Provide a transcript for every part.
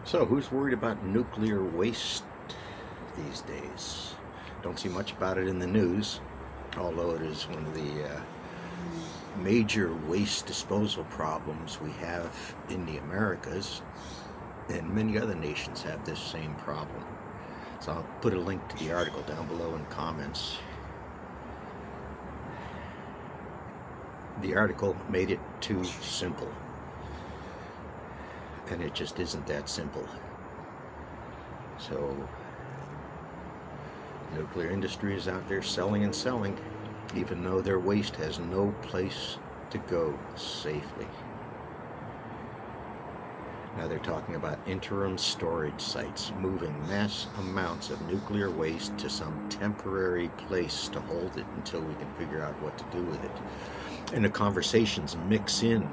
So, who's worried about nuclear waste these days? Don't see much about it in the news, although it is one of the major waste disposal problems we have in the Americas, and many other nations have this same problem. So I'll put a link to the article down below in comments. The article made it too simple, and it just isn't that simple. So nuclear industry is out there selling and selling, even though their waste has no place to go safely. Now they're talking about interim storage sites, moving mass amounts of nuclear waste to some temporary place to hold it until we can figure out what to do with it. And the conversations mix in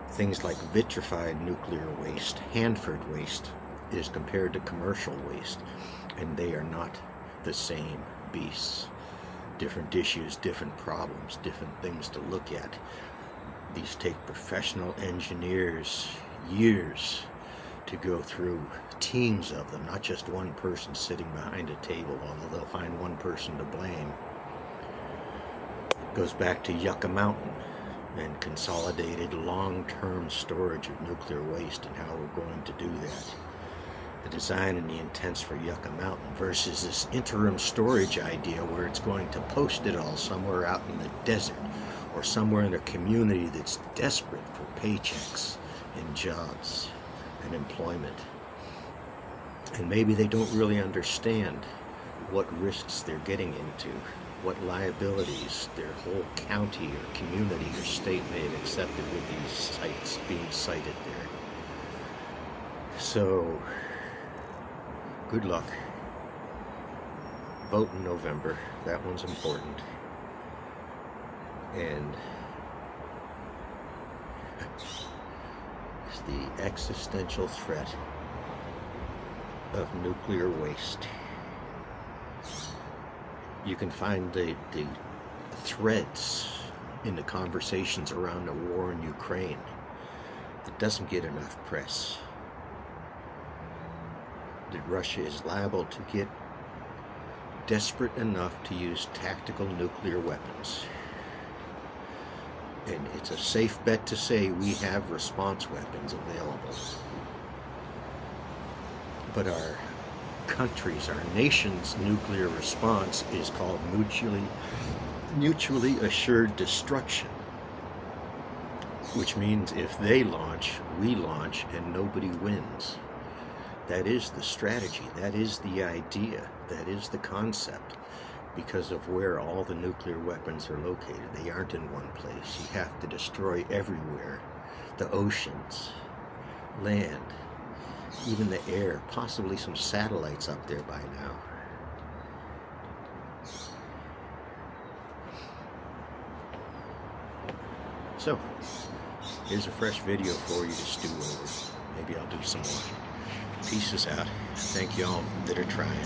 things like vitrified nuclear waste, Hanford waste, is compared to commercial waste, and they are not the same beasts. Different issues, different problems, different things to look at. These take professional engineers years to go through, teams of them, not just one person sitting behind a table, although they'll find one person to blame. It goes back to Yucca Mountain and consolidated long-term storage of nuclear waste and how we're going to do that. The design and the intents for Yucca Mountain versus this interim storage idea where it's going to post it all somewhere out in the desert or somewhere in a community that's desperate for paychecks and jobs and employment. And maybe they don't really understand what risks they're getting into, what liabilities their whole county or community or state may have accepted with these sites being sited there. So good luck. Vote in November. That one's important. And it's the existential threat of nuclear waste. You can find the threads in the conversations around the war in Ukraine. It doesn't get enough press. That Russia is liable to get desperate enough to use tactical nuclear weapons. And it's a safe bet to say we have response weapons available. But our country's, our nation's nuclear response is called mutually assured destruction. Which means if they launch, we launch, and nobody wins. That is the strategy, that is the idea, that is the concept, because of where all the nuclear weapons are located. They aren't in one place. You have to destroy everywhere. The oceans, land, even the air, possibly some satellites up there by now. So, here's a fresh video for you to stew over. Maybe I'll do some more. Peace is out. Thank y'all that are trying.